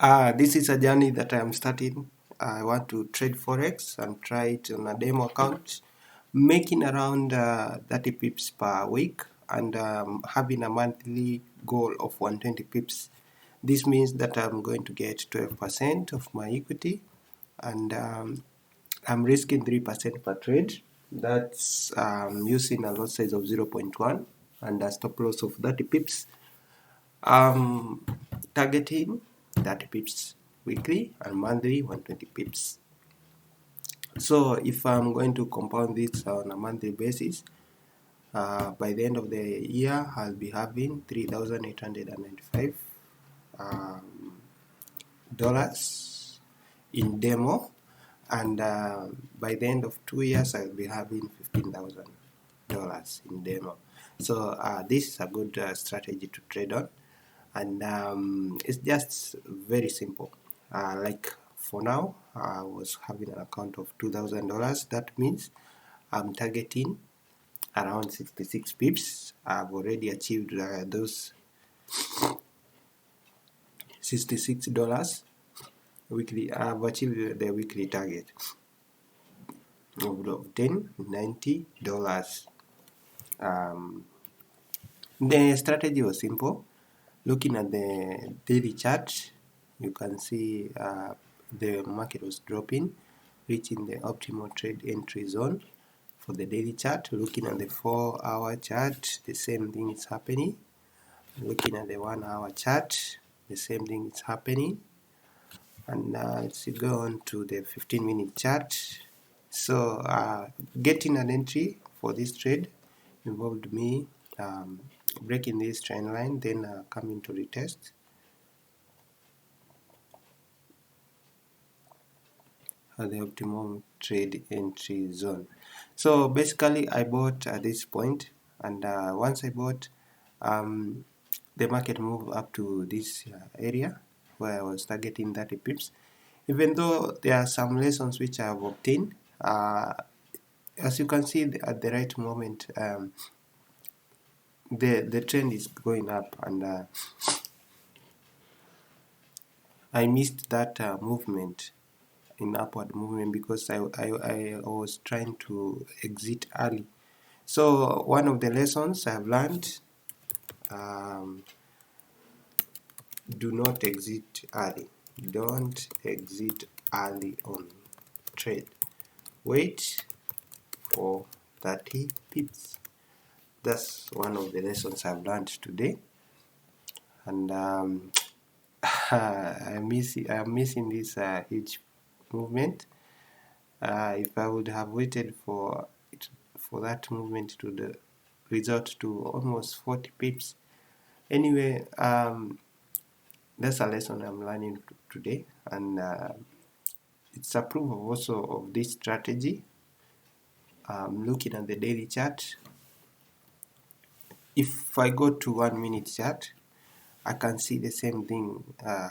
This is a journey that I am starting. I want to trade forex and try it on a demo account, making around 30 pips per week and having a monthly goal of 120 pips. This means that I'm going to get 12% of my equity, and I'm risking 3% per trade. That's using a lot size of 0.1 and a stop loss of 30 pips. Targeting 30 pips weekly and monthly 120 pips. So if I'm going to compound this on a monthly basis, by the end of the year I'll be having $3,895 dollars in demo, and by the end of 2 years I'll be having $15,000 in demo. So this is a good strategy to trade on, and it's just very simple. Like for now, I was having an account of $2,000. That means I'm targeting around 66 pips. I've already achieved those $66 weekly. I've achieved the weekly target of $90. The strategy was simple. Looking at the daily chart, you can see the market was dropping, reaching the optimal trade entry zone for the daily chart. Looking at the 4-hour chart, the same thing is happening. Looking at the 1-hour chart, the same thing is happening. And let's go on to the 15-minute chart. So getting an entry for this trade involved me breaking this trend line, then coming to retest at the optimum trade entry zone. So basically I bought at this point, and once I bought, the market moved up to this area where I was targeting 30 pips. Even though there are some lessons which I have obtained, as you can see at the right moment, the trend is going up, and I missed that movement in upward movement because I was trying to exit early. So one of the lessons I've learned, do not exit early. Don't exit early on trade. Wait for 30 pips. That's one of the lessons I've learned today, and I'm missing this huge movement. If I would have waited for that movement to result to almost 40 pips. Anyway, that's a lesson I'm learning today, and it's a proof also of this strategy. Looking at the daily chart, if I go to 1 minute chart, I can see the same thing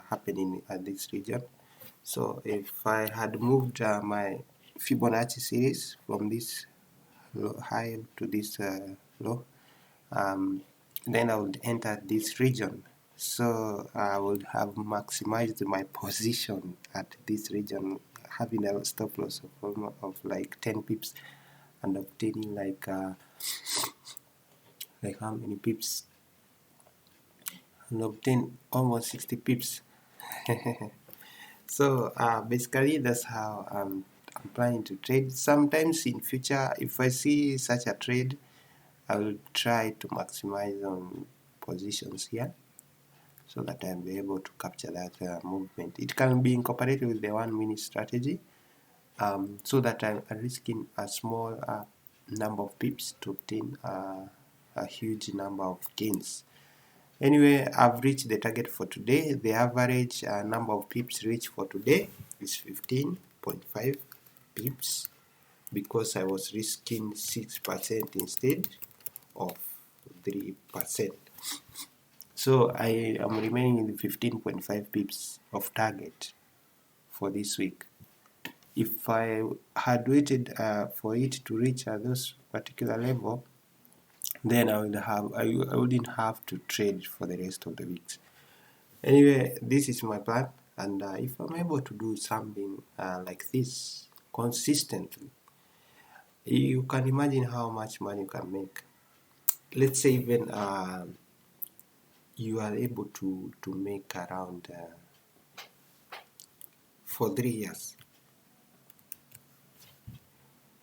happening at this region. So if I had moved my Fibonacci series from this high to this low, then I would enter this region. So I would have maximized my position at this region, having a stop loss of like 10 pips and obtaining like how many pips? And obtain almost 60 pips. So basically that's how I'm planning to trade. Sometimes in future, if I see such a trade, I will try to maximize on positions here so that I'll be able to capture that movement. It can be incorporated with the 1 minute strategy, so that I'm risking a small number of pips to obtain a huge number of gains. Anyway, I've reached the target for today. The average number of pips reached for today is 15.5 pips, because I was risking 6% instead of 3%. So I am remaining in the 15.5 pips of target for this week. If I had waited for it to reach those particular level, then I wouldn't have to trade for the rest of the weeks. Anyway, this is my plan. And if I'm able to do something like this consistently, you can imagine how much money you can make. Let's say even you are able to make around for 3 years.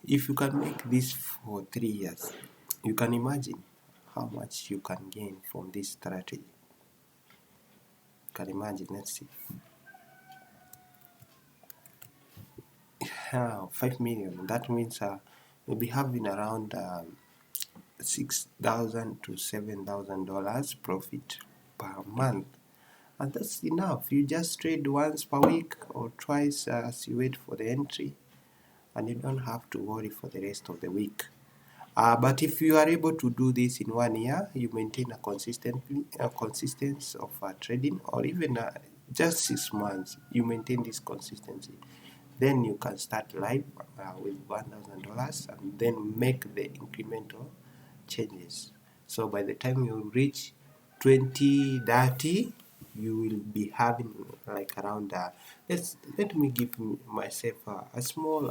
If you can make this for 3 years, you can imagine how much you can gain from this strategy. You can imagine, let's see. 5 million, that means you'll be having around $6,000 to $7,000 profit per month. And that's enough. You just trade once per week or twice as you wait for the entry, and you don't have to worry for the rest of the week. But if you are able to do this in 1 year, you maintain a consistency of trading, or even just 6 months, you maintain this consistency. Then you can start live with $1,000 and then make the incremental changes. So by the time you reach 2030, you will be having like around let me give myself a small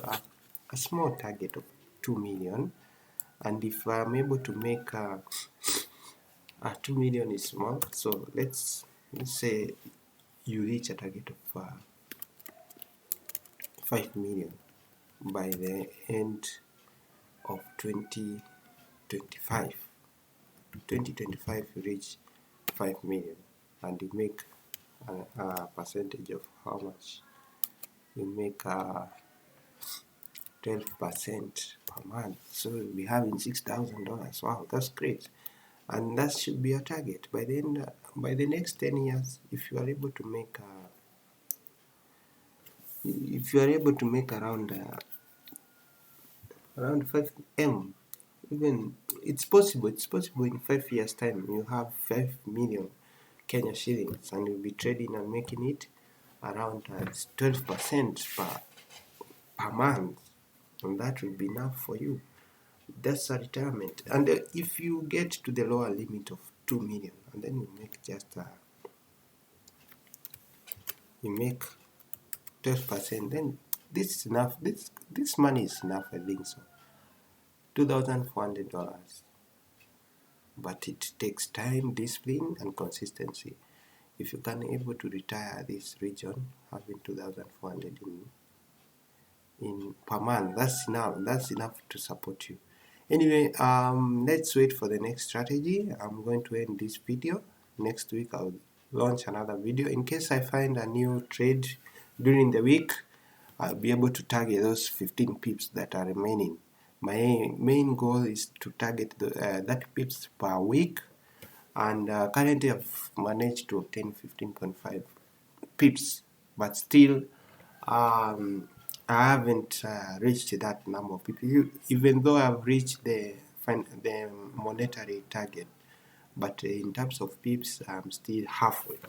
target of 2 million. And if I'm able to make 2 million is small, so let's say you reach a target of 5 million by the end of 2025. 2025 you reach 5 million, and you make a percentage of how much you make 12% per month, so you'll be having $6,000. Wow, that's great. And that should be a target by the end. By the next 10 years, if you are able to make around 5M, even it's possible in 5 years time you have 5 million Kenya shillings, and you'll be trading and making it around 12% per month, and that will be enough for you. That's a retirement. And if you get to the lower limit of 2 million, and then you make just you make 12%, then this is enough. This money is enough, I think so. $2,400. But it takes time, discipline, and consistency. If you can able to retire this region having 2,400 in per month, that's enough. That's enough to support you. Anyway, let's wait for the next strategy. I'm going to end this video. Next week I'll launch another video. In case I find a new trade during the week, I'll be able to target those 15 pips that are remaining. My main goal is to target that pips per week, and currently I've managed to obtain 15.5 pips, but still I haven't reached that number of pips, even though I've reached the monetary target. But in terms of pips, I'm still halfway.